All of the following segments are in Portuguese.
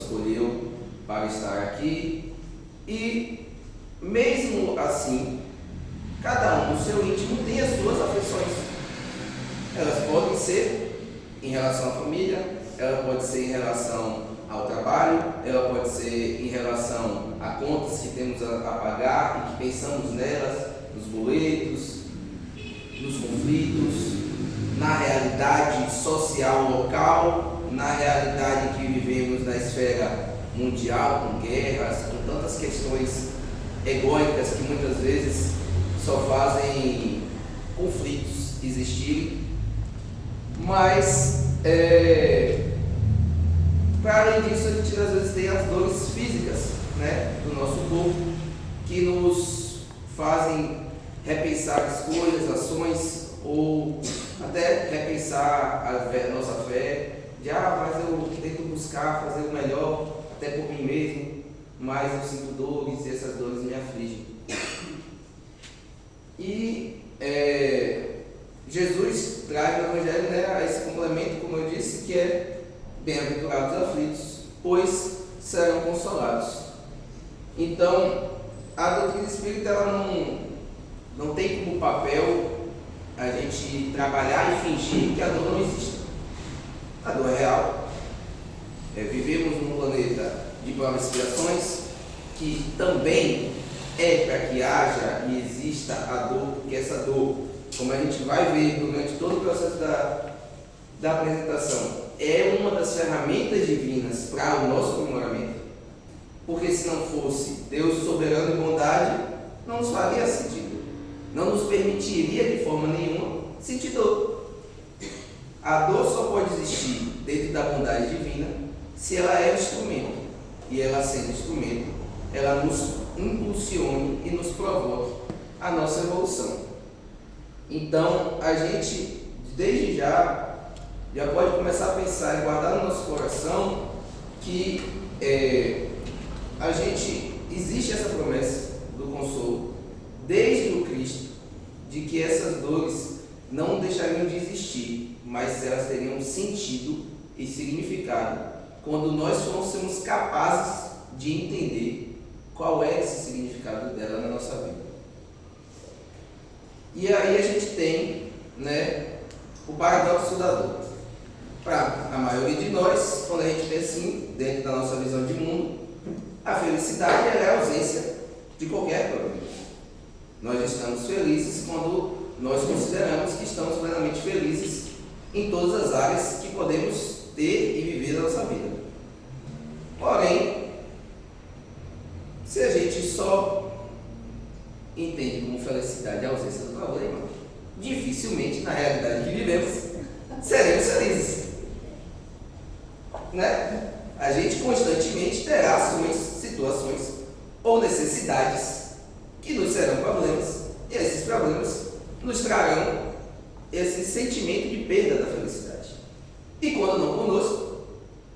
escolheu para estar aqui e, mesmo assim, cada um no seu íntimo tem as suas aflições. Elas podem ser em relação à família, ela pode ser em relação ao trabalho, ela pode ser em relação a contas que temos a pagar e que pensamos nelas, nos boletos, nos conflitos, na realidade social local, na realidade que vivemos na esfera mundial, com guerras, com tantas questões egóicas que muitas vezes só fazem conflitos existirem. Mas, para além disso, a gente às vezes tem as dores físicas, né, do nosso corpo, que nos fazem repensar escolhas, ações, ou até repensar a nossa fé, de mas eu tento buscar fazer o melhor, até por mim mesmo, mas eu sinto dores e essas dores me afligem. E Jesus traz no Evangelho, né, esse complemento, como eu disse, que é bem-aventurados os aflitos, pois serão consolados. Então, a doutrina espírita ela não tem como papel a gente trabalhar e fingir que a dor não existe. A dor é real. Vivemos num planeta de provas e expiações, que também é para que haja e exista a dor, porque essa dor, como a gente vai ver durante todo o processo da apresentação, é uma das ferramentas divinas para o nosso aprimoramento, porque se não fosse Deus soberano e bondade, não nos faria sentido, não nos permitiria de forma nenhuma sentir dor. A dor só pode existir dentro da bondade divina se ela é um instrumento, e ela sendo instrumento, ela nos impulsione e nos provoque a nossa evolução. Então, a gente, desde já pode começar a pensar e guardar no nosso coração que existe essa promessa do consolo, desde o Cristo, de que essas dores não deixariam de existir, mas elas teriam sentido e significado quando nós fôssemos capazes de entender qual é esse significado dela na nossa vida. E aí a gente tem, né, o paradoxo da dor. Para a maioria de nós, quando a gente pensa assim, dentro da nossa visão de mundo, a felicidade é a ausência de qualquer problema. Nós estamos felizes quando nós consideramos que estamos plenamente felizes em todas as áreas que podemos ter e viver na nossa vida. Porém, se a gente só entende como felicidade a ausência do problema, dificilmente, na realidade que vivemos, seremos felizes. Né? A gente constantemente terá ações, situações ou necessidades que nos serão problemas, e esses problemas nos trarão esse sentimento de perda da felicidade. E quando não conosco,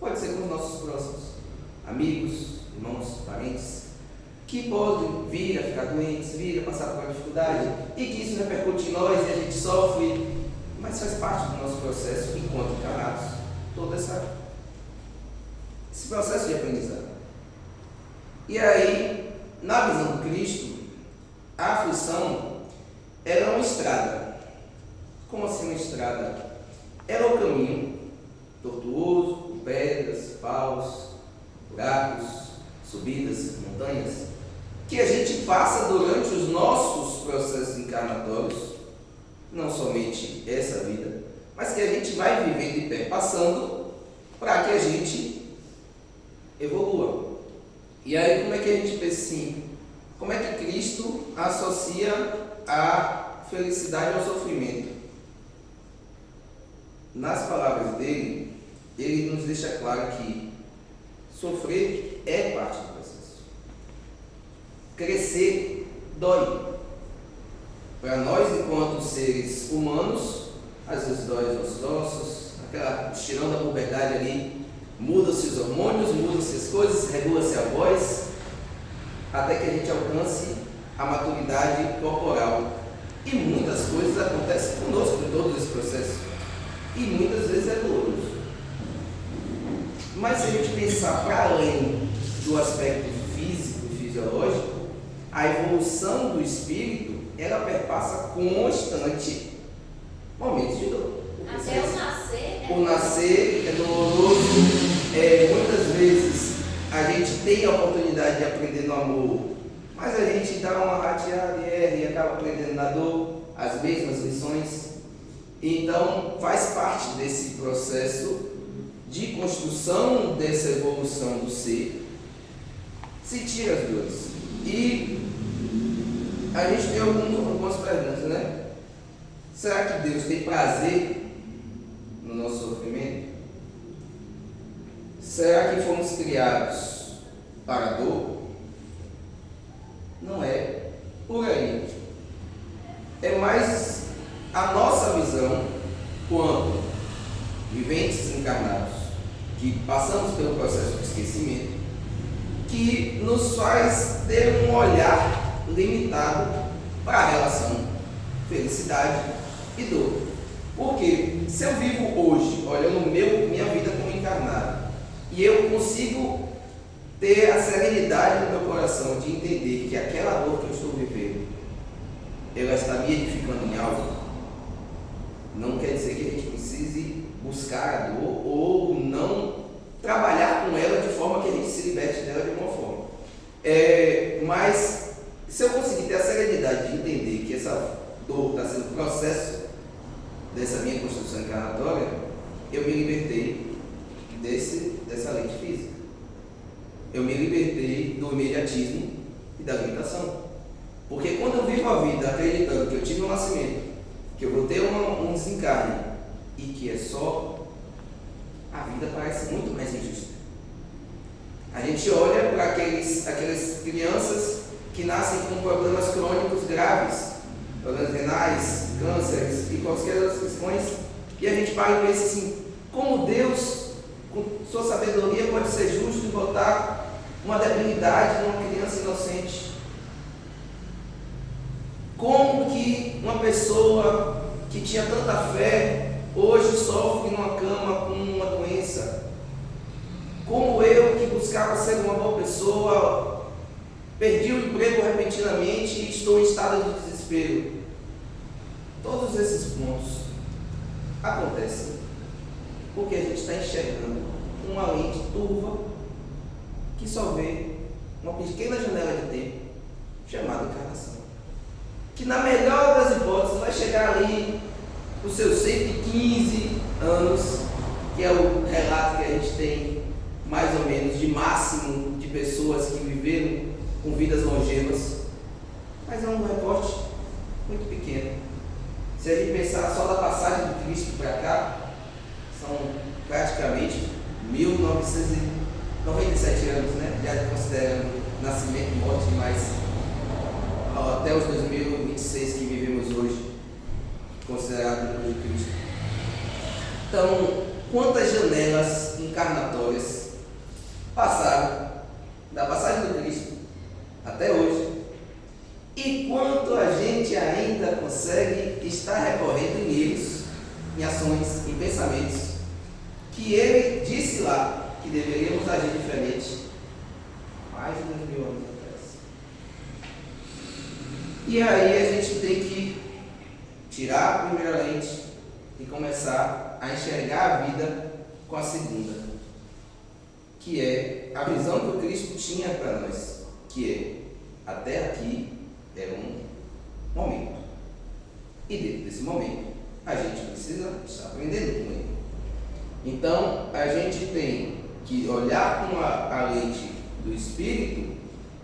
pode ser com os nossos próximos, amigos, irmãos, parentes, que podem vir a ficar doentes, vir a passar por uma dificuldade, e que isso repercute em nós e a gente sofre, mas faz parte do nosso processo enquanto encarnados, todo esse processo de aprendizado. E aí, na visão do Cristo, a aflição era uma estrada. Como assim uma estrada? Era o caminho tortuoso, com pedras, paus, buracos, subidas, montanhas, que a gente passa durante os nossos processos encarnatórios, não somente essa vida, mas que a gente vai vivendo e perpassando para que a gente evolua. E aí, como é que a gente pensa assim? Como é que Cristo associa a felicidade ao sofrimento? Nas palavras dele, ele nos deixa claro que sofrer é parte do processo. Crescer dói. Para nós, enquanto seres humanos, às vezes dói os nossos ossos, aquela estirão da puberdade ali, mudam-se os hormônios, mudam-se as coisas, regula-se a voz, até que a gente alcance a maturidade corporal. E muitas coisas acontecem conosco em todo esse processo. E muitas vezes é doloroso. Mas se a gente pensar para além do aspecto físico e fisiológico, a evolução do espírito, ela perpassa constante momentos de dor. Até o nascer. O nascer é doloroso. Muitas vezes a gente tem a oportunidade de aprender no amor, mas a gente dá uma rateada e erra e acaba aprendendo na dor as mesmas lições. Então faz parte desse processo de construção dessa evolução do ser, se tira as dores. E a gente tem algumas perguntas, né? Será que Deus tem prazer no nosso sofrimento? Será que fomos criados para a dor? Não é por aí. É mais a nossa visão quanto viventes encarnados, que passamos pelo processo de esquecimento, que nos faz ter um olhar limitado para a relação felicidade e dor. Porque se eu vivo hoje, olhando minha vida como encarnado, e eu consigo ter a serenidade no meu coração de entender que aquela dor que eu estou vivendo, ela está me edificando em algo, não quer dizer que a gente precise buscar a dor ou não trabalhar com ela de forma que a gente se liberte dela de alguma forma. Mas se eu conseguir ter a serenidade de entender que essa dor está sendo processo dessa minha construção encarnatória, eu me libertei dessa lente física. Eu me libertei do imediatismo e da limitação. Porque quando eu vivo a vida acreditando que eu tive um nascimento, que eu vou ter um desencarne e que é só, a vida parece muito mais injusta. A gente olha para aquelas crianças que nascem com problemas crônicos graves, problemas renais, cânceres e quaisquer outras questões, e a gente para e pensa assim, como Deus, com sua sabedoria, pode ser justo e botar uma debilidade numa criança inocente? Como que uma pessoa que tinha tanta fé hoje sofre numa cama com uma doença? Como eu, que buscava ser uma boa pessoa, perdi o emprego repentinamente e estou em estado de desespero? Todos esses pontos acontecem porque a gente está enxergando uma lente turva que só vê uma pequena janela de tempo chamada encarnação, que na melhor das hipóteses vai chegar ali os seus 115 anos, que é o relato que a gente tem mais ou menos de máximo de pessoas que viveram com vidas longevas, mas é um recorte muito pequeno. Se a gente pensar só da passagem do Cristo para cá, são praticamente 1997 anos, né? Já considerando nascimento e morte, mas até os 2026 que vivemos hoje, considerado depois de Cristo. Então, quantas janelas encarnatórias passaram da passagem do Cristo até hoje? E quanto a gente ainda consegue estar recorrendo em erros, em ações, em pensamentos, que ele disse lá que deveríamos agir diferente mais de 2000 anos atrás. E aí a gente tem que tirar a primeira lente e começar a enxergar a vida com a segunda, que é a visão que o Cristo tinha para nós, que é até aqui é um momento, e dentro desse momento a gente precisa estar aprendendo com ele. Então a gente tem que olhar com a lente do Espírito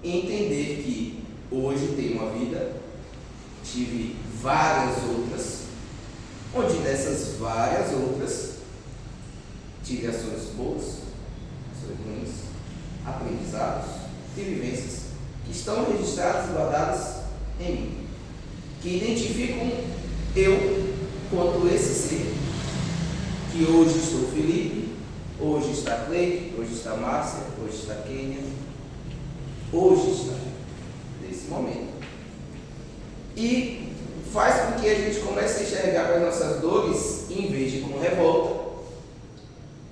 e entender que hoje tenho uma vida, tive várias outras, onde nessas várias outras tive ações boas, ações ruins, aprendizados e vivências que estão registradas e guardadas em mim, que identificam eu quanto esse ser, que hoje estou Felipe, hoje está Cleide, hoje está Márcia, hoje está Kênia, hoje está nesse momento. E faz com que a gente comece a enxergar as nossas dores, em vez de com revolta,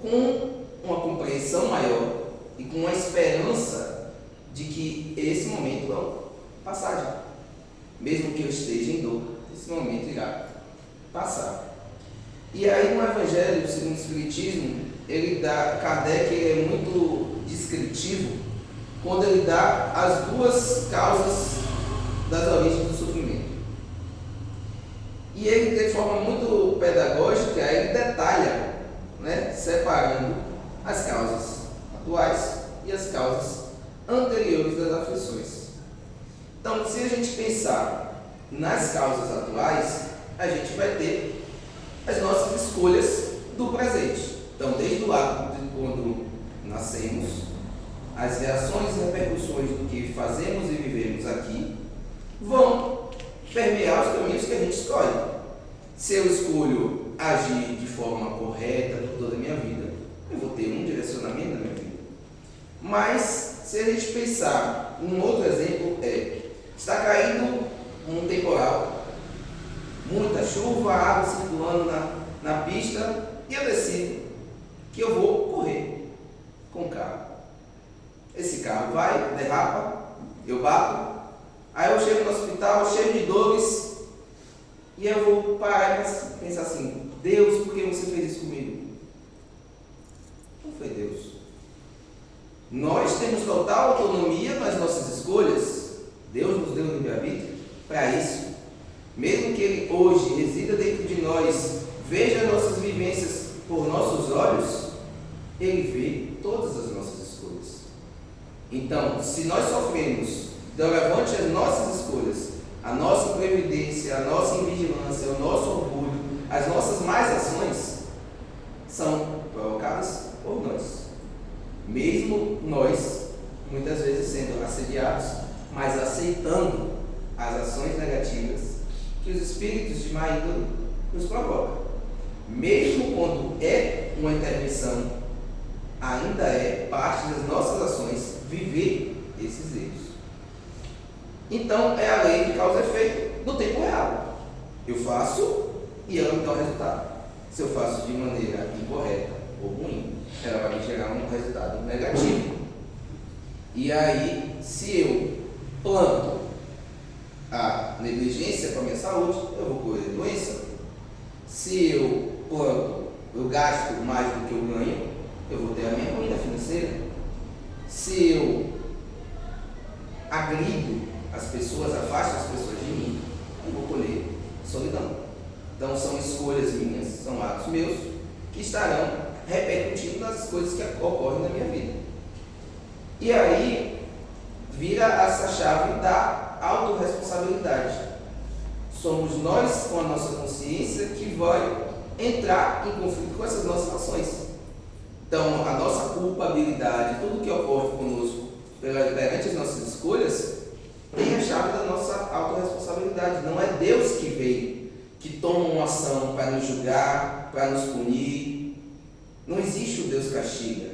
com uma compreensão maior e com uma esperança de que esse momento é passagem. Mesmo que eu esteja em dor, esse momento irá passar. E aí no Evangelho segundo o Espiritismo, Kardec é muito descritivo quando ele dá as duas causas das origens do sofrimento. E ele, de forma muito pedagógica, ele detalha, separando as causas atuais e as causas anteriores das aflições. Então, se a gente pensar nas causas atuais, a gente vai ter as nossas escolhas do presente. Então, desde o ato de quando nascemos, as reações e repercussões do que fazemos e vivemos aqui vão permear os caminhos que a gente escolhe. Se eu escolho agir de forma correta por toda a minha vida, eu vou ter um direcionamento na minha vida. Mas, se a gente pensar, um outro exemplo está caindo um temporal, muita chuva, água circulando na pista, e eu decido que eu vou correr com o carro. Esse carro vai, derrapa, eu bato, aí eu chego no hospital cheio de dores, e eu vou parar e pensar assim: Deus, por que você fez isso comigo? Não foi Deus. Nós temos total autonomia nas nossas escolhas. Deus nos deu o livre-arbítrio para isso. Mesmo que Ele hoje resida dentro de nós, veja nossas vivências por nossos olhos, Ele vê todas as nossas escolhas. Então, se nós sofremos, levante as nossas escolhas, a nossa imprevidência, a nossa invigilância, o nosso orgulho, as nossas más ações são provocadas por nós. Mesmo nós, muitas vezes sendo assediados, mas aceitando as ações negativas que os espíritos de má índole nos provocam. Mesmo quando é uma intervenção, ainda é parte das nossas ações viver esses erros. Então, é a lei de causa e efeito no tempo real. Eu faço e ela me dá um resultado. Se eu faço de maneira incorreta ou ruim, ela vai me gerar um resultado negativo. E aí, se eu planto a negligência com a minha saúde, eu vou colher doença. Se eu planto, eu gasto mais do que eu ganho, eu vou ter a minha ruína financeira. Se eu agrido as pessoas, afasto as pessoas de mim, eu vou colher solidão. Então são escolhas minhas, são atos meus que estarão repercutindo nas coisas que ocorrem na minha vida. E aí vira essa chave da autorresponsabilidade. Somos nós, com a nossa consciência, que vai entrar em conflito com essas nossas ações. Então, a nossa culpabilidade, tudo que ocorre conosco perante as nossas escolhas, tem a chave da nossa autorresponsabilidade. Não é Deus que veio, que toma uma ação para nos julgar, para nos punir. Não existe o Deus castiga.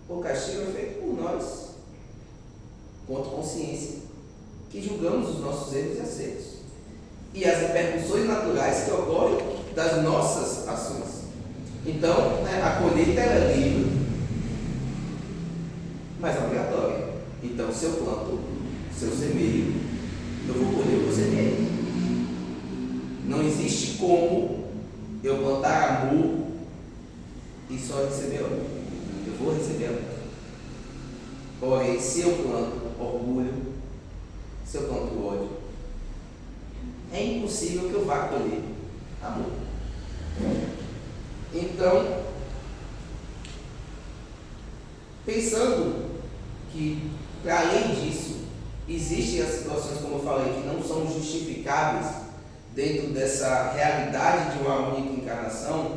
O castigo é feito por nós, com consciência, que julgamos os nossos erros e acertos. E as repercussões naturais que ocorrem das nossas ações. Então, a colheita é livre, mas obrigatória. Então, se eu planto, se eu semeio, eu vou colher o que eu semeei. Não existe como eu plantar amor e só receber ódio. Eu vou receber amor. Porém, se eu planto orgulho, se eu planto ódio, é impossível que eu vá colher amor. Então, pensando que, para além disso, existem as situações, como eu falei, que não são justificáveis dentro dessa realidade de uma única encarnação,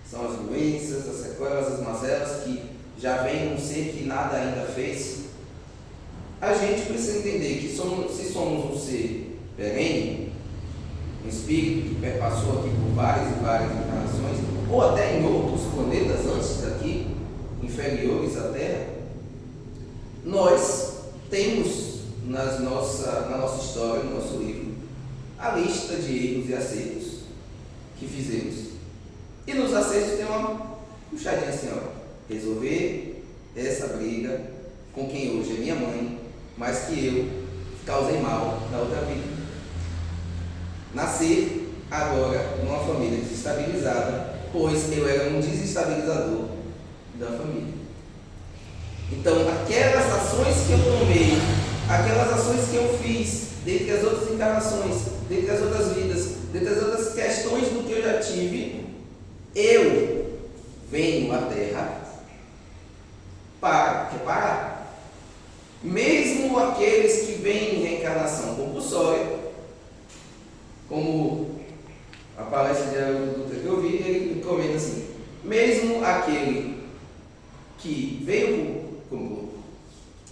são as doenças, as sequelas, as mazelas, que já vem um ser que nada ainda fez. A gente precisa entender que se somos um ser perene, um espírito que perpassou aqui por várias e várias encarnações, ou até em outros planetas antes daqui, inferiores à Terra, nós temos na nossa história, no nosso livro, a lista de erros e acertos que fizemos. E nos acertos tem uma puxadinha assim, ó. resolver essa briga com quem hoje é minha mãe, mas que eu causei mal na outra vida. Nascer agora numa família desestabilizada, pois eu era um desestabilizador da família. Então, aquelas ações que eu tomei, aquelas ações que eu fiz, dentre as outras encarnações, dentre as outras vidas, dentre as outras questões do que eu já tive, eu venho à Terra para reparar. Mesmo aqueles que vêm em reencarnação compulsória, como a palestra de Haroldo Dutra que eu vi, ele comenta assim: mesmo aquele que veio como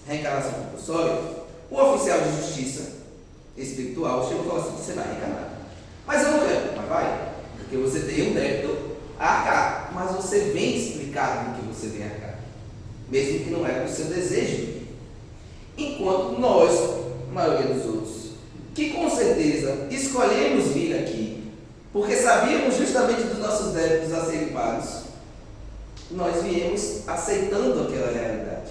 reencarnação compulsória, o oficial de justiça espiritual chegou e falou assim: você vai reencarnar. Mas eu não quero. Mas vai, porque você tem um débito a arcar, mas você vem explicado do que você vem arcar, mesmo que não era o seu desejo. Enquanto nós, a maioria dos outros, que com certeza escolhemos vir aqui, porque sabíamos justamente dos nossos débitos a serem pagos, nós viemos aceitando aquela realidade.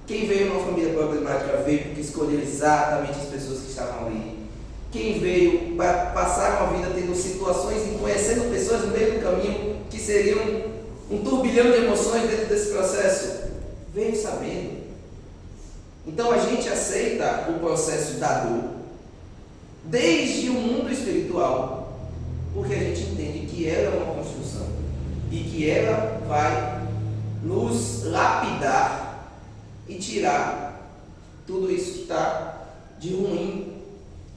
Quem veio numa família problemática veio porque escolheu exatamente as pessoas que estavam ali. Quem veio para passar uma vida tendo situações e conhecendo pessoas no meio do caminho que seriam um turbilhão de emoções dentro desse processo, veio sabendo. Então a gente aceita o processo da dor desde o mundo espiritual, porque a gente entende que ela é uma construção e que ela vai nos lapidar e tirar tudo isso que está de ruim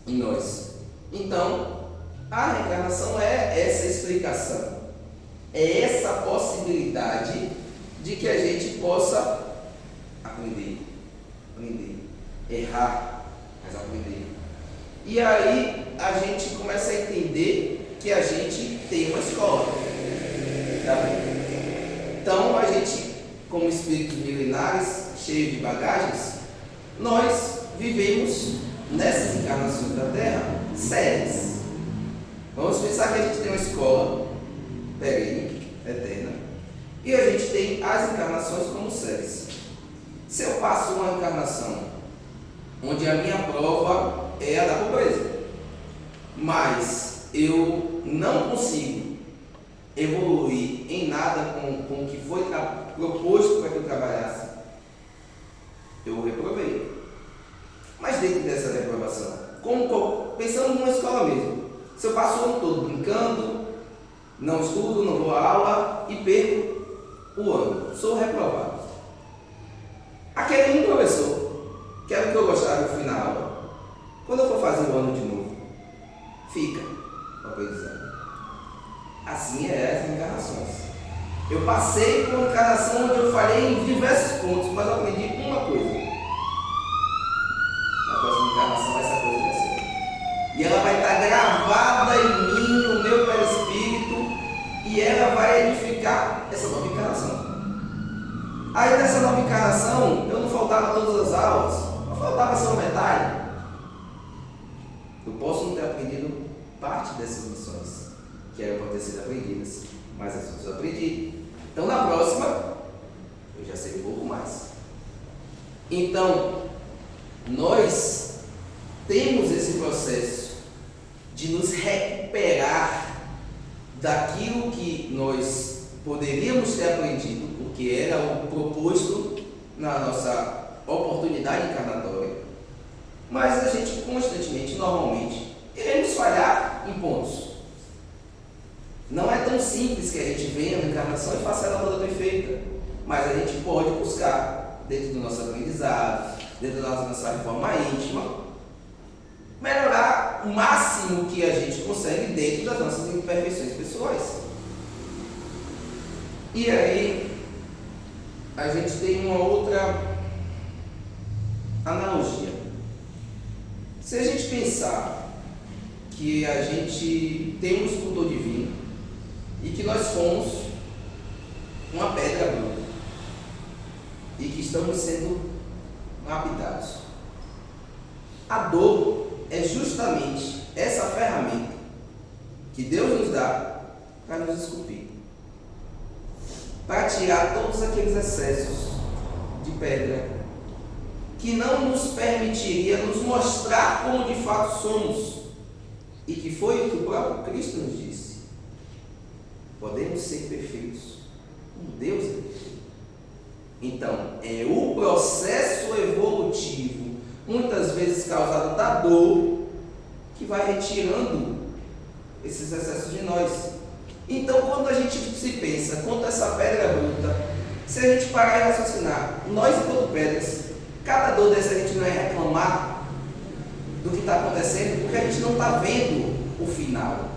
em nós. Então, a reencarnação é essa explicação, é essa possibilidade de que a gente possa aprender, errar, mas aprender. E aí a gente começa a entender que a gente tem uma escola. Tá bem? Então a gente, como espíritos milenares, cheios de bagagens, nós vivemos nessas encarnações da Terra séries. Vamos pensar que a gente tem uma escola perene, eterna, e a gente tem as encarnações como séries. Se eu passo uma encarnação onde a minha prova é a da pobreza, mas eu não consigo evoluir em nada com o que foi proposto para que eu trabalhasse, eu reprovei. Mas dentro dessa reprovação, pensando numa escola mesmo, se eu passo o ano todo brincando, não estudo, não vou à aula e perco o ano, sou reprovado. Aquele professor, que era o que eu gostava no final da aula, quando eu for fazer o ano de novo, fica o aprendizado. Assim é as encarnações. Eu passei por uma encarnação onde eu falhei em diversos pontos, mas eu aprendi uma coisa. Na próxima encarnação essa coisa vai ser. E ela vai estar gravada em mim, no meu perispírito, e ela vai edificar essa nova encarnação. Aí nessa nova encarnação, eu não faltava todas as aulas, não faltava só metade. Eu posso não ter aprendido parte dessas lições que eram para ter sido aprendidas, mas as outras eu aprendi. Então na próxima, eu já sei um pouco mais. Então, nós temos esse processo de nos recuperar daquilo que nós poderíamos ter aprendido, porque era o proposto na nossa oportunidade encarnatória, mas a gente constantemente, normalmente, iremos falhar em pontos. Não é tão simples que a gente venha na encarnação e faça ela toda perfeita, mas a gente pode buscar, dentro do nosso aprendizado, dentro da nossa reforma íntima, melhorar o máximo que a gente consegue dentro das nossas imperfeições pessoais. E aí, a gente tem uma outra analogia. Se a gente pensar que a gente tem um escultor divino e que nós fomos uma pedra bruta e que estamos sendo lapidados, a dor é justamente essa ferramenta que Deus nos dá para nos esculpir. para tirar todos aqueles excessos de pedra que não nos permitiria nos mostrar como de fato somos, e que foi o que o próprio Cristo nos disse: podemos ser perfeitos como Deus é perfeito. Então, é o processo evolutivo, muitas vezes causado da dor, que vai retirando esses excessos de nós. Então, quando a gente se pensa quanto a essa pedra bruta, se a gente parar e raciocinar, nós enquanto pedras, cada dor dessa a gente não é reclamar do que está acontecendo, porque a gente não está vendo o final.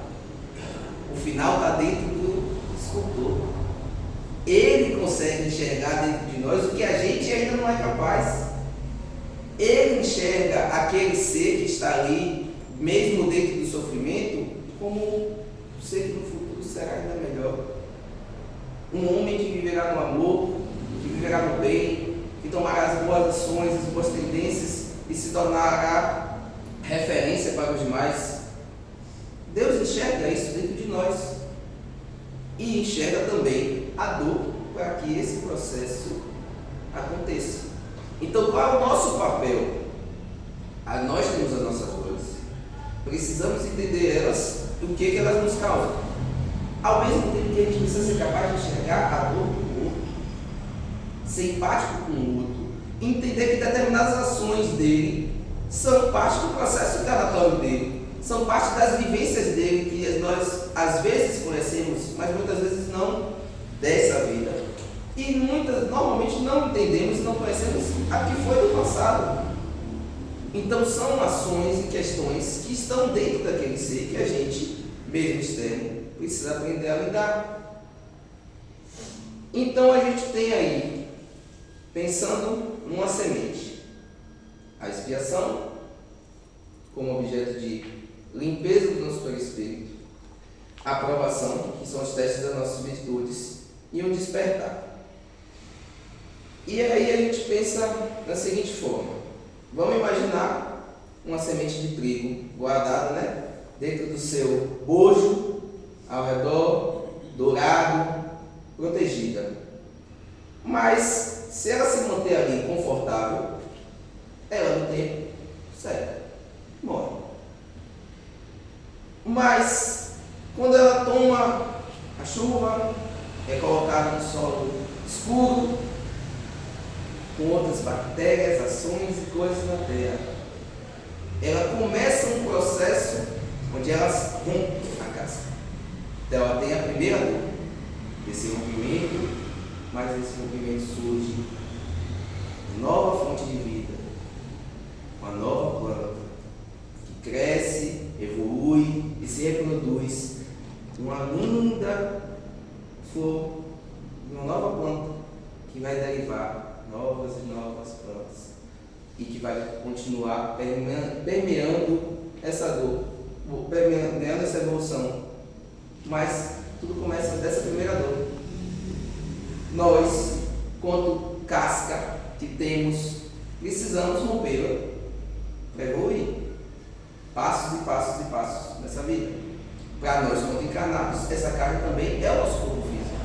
O final está dentro do escultor. Ele consegue enxergar dentro de nós o que a gente ainda não é capaz. Ele enxerga aquele ser que está ali, mesmo dentro do sofrimento, como um ser que no futuro será ainda melhor. Um homem que viverá no amor, que viverá no bem, que tomará as boas ações, as boas tendências e se tornará referência para os demais. Deus enxerga isso dentro de nós e enxerga também a dor para que esse processo aconteça. Então, qual é o nosso papel? Nós temos as nossas dores, precisamos entender elas, o que elas nos causam, ao mesmo tempo que a gente precisa ser capaz de enxergar a dor do outro, ser empático com o outro, entender que determinadas ações dele são parte do processo encarnatório dele, são parte das vivências dele, que nós às vezes conhecemos, mas muitas vezes não dessa vida. E normalmente não entendemos e não conhecemos a que foi do passado. Então são ações e questões que estão dentro daquele ser que a gente, mesmo externo, precisa aprender a lidar. Então a gente tem aí, pensando numa semente, a expiação como objeto de limpeza do nosso perispírito, a aprovação, que são os testes das nossas virtudes, e um despertar. E aí a gente pensa da seguinte forma: vamos imaginar uma semente de trigo guardada, dentro do seu bojo, ao redor, dourado, protegida. Mas se ela se manter ali confortável, ela no tempo seca, morre. Mas quando ela toma a chuva, é colocada no solo escuro, com outras bactérias, ações e coisas na terra, ela começa um processo onde ela rompe a casca. Então ela tem a primeira dor, esse rompimento, mas esse rompimento surge uma nova fonte de vida, uma nova planta que cresce, evolui e se reproduz, uma linda flor, uma nova planta que vai derivar novas e novas plantas e que vai continuar permeando essa dor, permeando essa evolução. Mas tudo começa dessa primeira dor. Nós, quanto casca que temos, precisamos rompê-la para evoluir. Passos e passos e passos nessa vida. Para nós, quanto encarnados, essa carne também é o nosso corpo físico.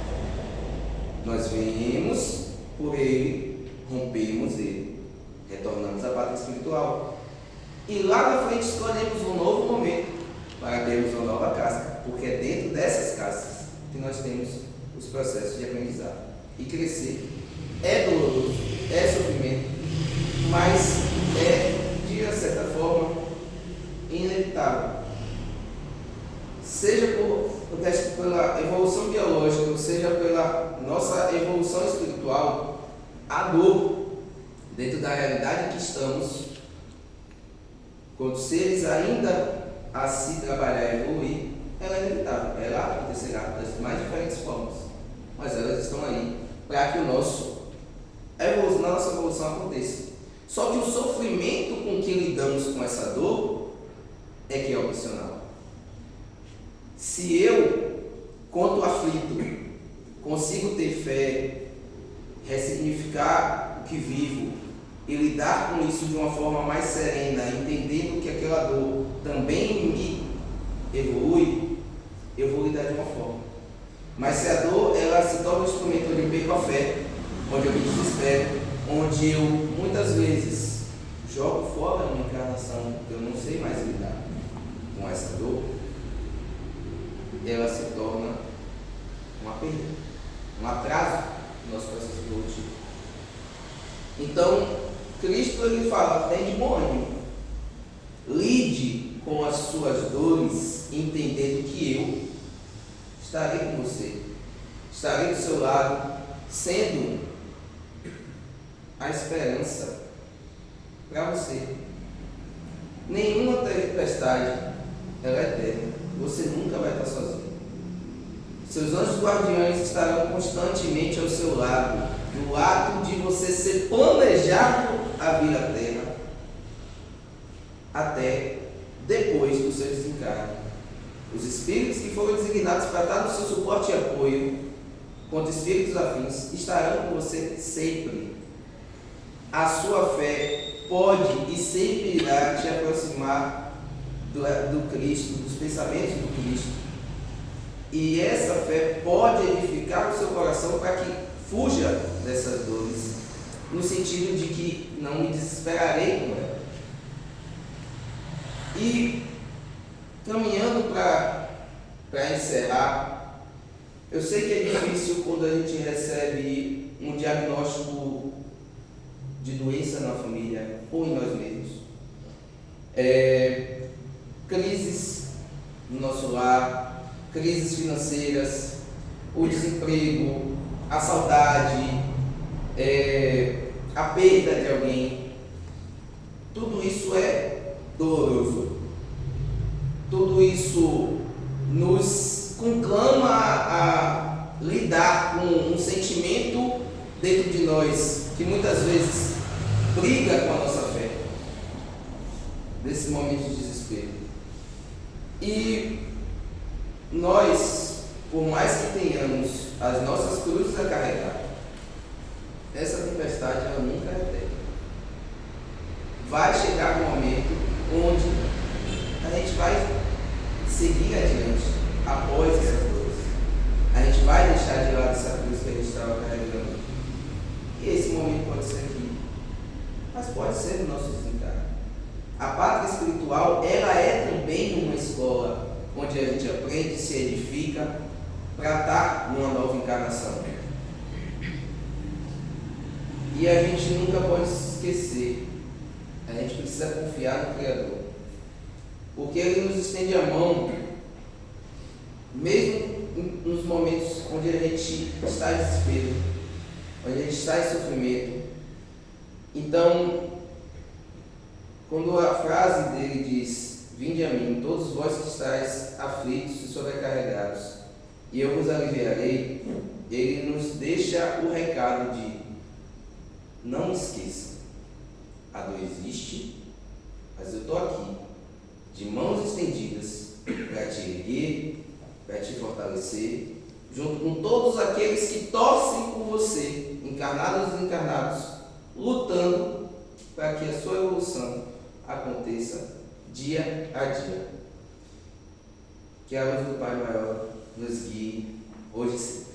Nós venhamos por ele, rompemos ele, retornamos à pátria espiritual. E lá na frente escolhemos um novo momento para termos uma nova casca, porque é dentro dessas cascas que nós temos os processos de aprendizado. E crescer é doloroso, é sofrimento, mas é, de certa forma, inevitável. Seja pela evolução biológica, ou seja pela nossa evolução espiritual, a dor, dentro da realidade que estamos, quando seres ainda a se trabalhar e evoluir, ela é inevitável, ela acontecerá das mais diferentes formas, mas elas estão aí para que a nossa evolução aconteça. Só que o sofrimento com que lidamos com essa dor é que é opcional. Se eu, quanto aflito, consigo ter fé, ressignificar o que vivo e lidar com isso de uma forma mais serena, entendendo que aquela dor também me evolui, eu vou lidar de uma forma. Mas se a dor ela se torna um instrumento onde eu perco a fé, onde eu me desespero, onde eu muitas vezes jogo fora uma encarnação, porque eu não sei mais lidar com essa dor, ela se torna uma perda, um atraso no nosso processo evolutivo. Então, Cristo ele fala: tem de bom ânimo, lide com as suas dores, entendendo que eu estarei com você, estarei do seu lado, sendo a esperança para você. Nenhuma tempestade ela é eterna, você nunca vai estar sozinho. Seus anjos guardiões estarão constantemente ao seu lado, do lado de você ser planejado a vir à Terra, até depois do seu desencarne. Os espíritos que foram designados para dar o seu suporte e apoio, quanto espíritos afins, estarão com você sempre. A sua fé pode e sempre irá te aproximar do Cristo, dos pensamentos do Cristo. E essa fé pode edificar o seu coração para que fuja dessas dores, no sentido de que não me desesperarei com ela. E caminhando para encerrar, eu sei que é difícil quando a gente recebe um diagnóstico de doença na família ou em nós mesmos. Crises no nosso lar, crises financeiras, o desemprego, a saudade, a perda de alguém. Tudo isso é doloroso. Tudo isso nos conclama a lidar com um sentimento dentro de nós que muitas vezes briga com a nossa fé, nesse momento de desespero. E nós, por mais que tenhamos as nossas cruzes a carregar, essa tempestade ela nunca é eterna. Vai chegar um momento onde a gente vai seguir adiante após essa cruz. A gente vai deixar de lado essa cruz que a gente estava carregando. E esse momento pode ser aqui, mas pode ser no nosso desencarne. A pátria espiritual, ela é também uma escola onde a gente aprende, se edifica para estar numa nova encarnação. E a gente nunca pode se esquecer, a gente precisa confiar no Criador, porque Ele nos estende a mão, mesmo nos momentos onde a gente está em desespero, onde a gente está em sofrimento. Então, quando a frase dele diz: vinde a mim, todos vós que estáis aflitos e sobrecarregados, e eu vos aliviarei, ele nos deixa o recado de: não esqueça, a dor existe, mas eu estou aqui, de mãos estendidas, para te erguer, para te fortalecer, junto com todos aqueles que torcem por você, encarnados e desencarnados, lutando para que a sua evolução aconteça dia a dia. Que a luz do Pai Maior nos guie hoje e sempre.